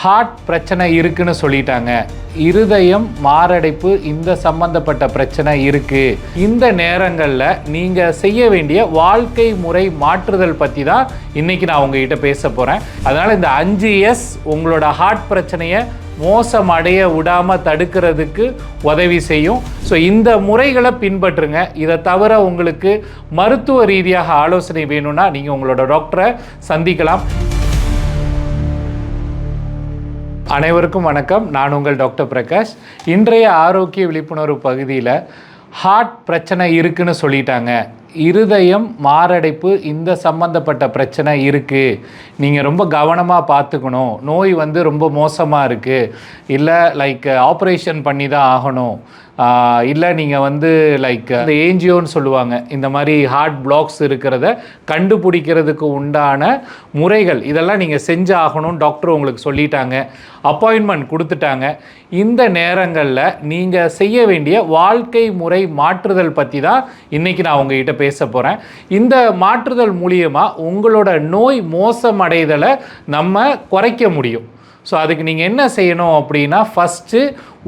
Heart பிரச்சனை இருக்குன்னு சொல்லிட்டாங்க, இருதயம் மாரடைப்பு இந்த சம்பந்தப்பட்ட பிரச்சனை இருக்கு. இந்த நேரங்களில் நீங்கள் செய்ய வேண்டிய வாழ்க்கை முறை மாற்றுதல் பற்றி தான் இன்னைக்கு நான் உங்ககிட்ட பேச போகிறேன். அதனால் இந்த 5S உங்களோட ஹார்ட் பிரச்சனையை மோசம் அடைய விடாமல் தடுக்கிறதுக்கு உதவி செய்யும். ஸோ இந்த முறைகளை பின்பற்றுங்க. இதை தவிர உங்களுக்கு மருத்துவ ரீதியாக ஆலோசனை வேணும்னா நீங்கள் உங்களோட டாக்டரை சந்திக்கலாம். அனைவருக்கும் வணக்கம். நான் உங்கள் டாக்டர் பிரகாஷ். இன்றைய ஆரோக்கிய விழிப்புணர்வு பகுதியில் ஹார்ட் பிரச்சனை இருக்குன்னு சொல்லிட்டாங்க, இருதயம் மாரடைப்பு இந்த சம்பந்தப்பட்ட பிரச்சனை இருக்குது, நீங்கள் ரொம்ப கவனமாக பார்த்துக்கணும், நோய் ரொம்ப மோசமாக இருக்குது, இல்லை ஆப்ரேஷன் பண்ணி தான் ஆகணும், இல்லை நீங்கள் இந்த ஏஞ்சியோன்னு சொல்லுவாங்க, இந்த மாதிரி ஹார்ட் பிளாக்ஸ் இருக்கிறத கண்டுபிடிக்கிறதுக்கு உண்டான முறைகள் இதெல்லாம் நீங்கள் செஞ்சு ஆகணும்னு டாக்டர் உங்களுக்கு சொல்லிட்டாங்க, அப்பாயின்மெண்ட் கொடுத்துட்டாங்க. இந்த நேரங்களில் நீங்கள் செய்ய வேண்டிய வாழ்க்கை முறை மாற்றுதல் பற்றி தான் இன்றைக்கி நான் உங்ககிட்ட பேச போகிறேன். இந்த மாற்றுதல் மூலியமாக உங்களோட நோய் மோசமடைதலை நம்ம குறைக்க முடியும். ஸோ அதுக்கு நீங்கள் என்ன செய்யணும் அப்படின்னா, ஃபஸ்ட்டு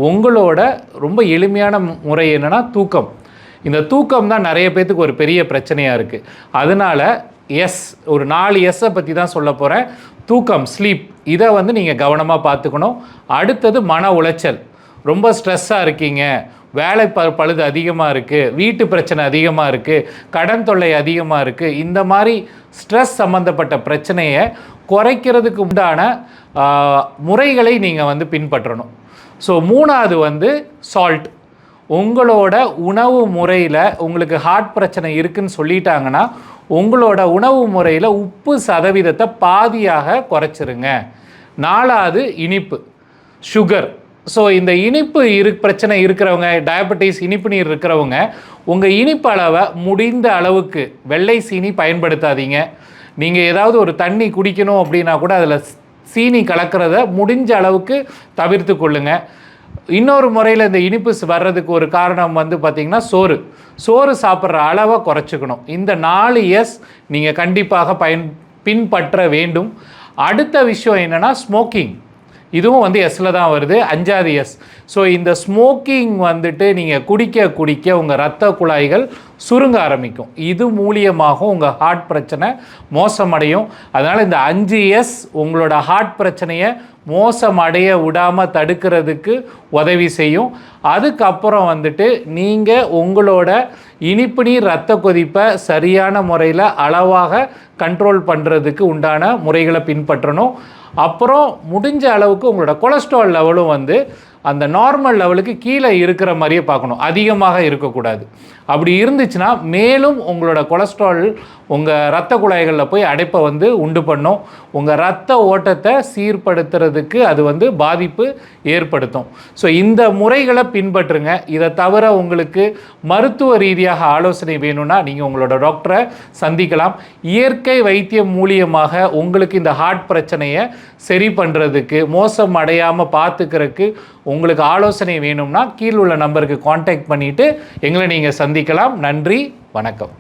உங்களோட ரொம்ப எளிமையான முறை என்னென்னா தூக்கம். இந்த தூக்கம் தான் நிறைய பேர்த்துக்கு ஒரு பெரிய பிரச்சனையாக இருக்குது. அதனால் ஒரு 4 எஸ்ஸை பற்றி தான் சொல்ல போகிறேன். தூக்கம், ஸ்லீப், இதை நீங்கள் கவனமாக பார்த்துக்கணும். அடுத்தது மன உளைச்சல், ரொம்ப ஸ்ட்ரெஸ்ஸாக இருக்கீங்க, வேலை பழுது அதிகமாக இருக்குது, வீட்டு பிரச்சனை அதிகமாக இருக்குது, கடன் தொல்லை அதிகமாக இருக்குது, இந்த மாதிரி ஸ்ட்ரெஸ் சம்மந்தப்பட்ட பிரச்சனையை குறைக்கிறதுக்கு உண்டான முறைகளை நீங்கள் பின்பற்றணும். ஸோ 3வது சால்ட். உங்களோட உணவு முறையில் உங்களுக்கு ஹார்ட் பிரச்சனை இருக்குதுன்னு சொல்லிட்டாங்கன்னா உங்களோட உணவு முறையில் உப்பு சதவீதத்தை பாதியாக குறைச்சிருங்க. 4வது இனிப்பு, சுகர். ஸோ இந்த இனிப்பு பிரச்சனை இருக்கிறவங்க, டயபெட்டிஸ், இனிப்பு நீர் இருக்கிறவங்க உங்கள் இனிப்பு அளவை முடிந்த அளவுக்கு வெள்ளை சீனி பயன்படுத்தாதீங்க. நீங்கள் ஏதாவது ஒரு தண்ணி குடிக்கணும் அப்படின்னா கூட அதில் சீனி கலக்கிறத முடிஞ்ச அளவுக்கு தவிர்த்து கொள்ளுங்க. இன்னொரு முறையில் இந்த இனிப்பு வர்றதுக்கு ஒரு காரணம் பார்த்திங்கன்னா சோறு சாப்பிட்ற அளவை குறைச்சிக்கணும். இந்த 4S நீங்கள் கண்டிப்பாக பின்பற்ற வேண்டும். அடுத்த விஷயம் என்னென்னா ஸ்மோக்கிங். இதுவும் எஸ்ஸில் தான் வருது, 5வது எஸ். ஸோ இந்த ஸ்மோக்கிங் நீங்கள் குடிக்க உங்கள் இரத்த குழாய்கள் சுருங்க ஆரம்பிக்கும். இது மூலியமாகவும் உங்கள் ஹார்ட் பிரச்சனை மோசமடையும். அதனால் இந்த 5S உங்களோட ஹார்ட் பிரச்சனையை மோசமடைய விடாமல் தடுக்கிறதுக்கு உதவி செய்யும். அதுக்கப்புறம் நீங்கள் உங்களோட இனிப்பு நீர் இரத்த கொதிப்பை சரியான முறையில் அளவாக கண்ட்ரோல் பண்ணுறதுக்கு உண்டான முறைகளை பின்பற்றணும். அப்புறம் முடிஞ்ச அளவுக்கு உங்களோட கொலஸ்ட்ரால் லெவலும் அந்த நார்மல் லெவலுக்கு கீழே இருக்கிற மாதிரியே பார்க்கணும், அதிகமாக இருக்கக்கூடாது. அப்படி இருந்துச்சுன்னா மேலும் உங்களோட கொலஸ்ட்ரால் உங்கள் இரத்த குழாய்களில் போய் அடைப்பை உண்டு பண்ணும். உங்கள் இரத்த ஓட்டத்தை சீர்படுத்துறதுக்கு அது பாதிப்பு ஏற்படுத்தும். ஸோ இந்த முறைகளை பின்பற்றுங்க. இதை தவிர உங்களுக்கு மருத்துவ ரீதியாக ஆலோசனை வேணும்னா நீங்கள் உங்களோட டாக்டரை சந்திக்கலாம். இயற்கை வைத்தியம் மூலியமாக உங்களுக்கு இந்த ஹார்ட் பிரச்சனையை சரி பண்ணுறதுக்கு, மோசம் அடையாமல் பார்த்துக்கிறதுக்கு உங்களுக்கு ஆலோசனை வேணும்னா கீழே உள்ள நம்பருக்கு காண்டாக்ட் பண்ணிவிட்டு எங்களை நீங்கள் சந்திக்கலாம். நன்றி, வணக்கம்.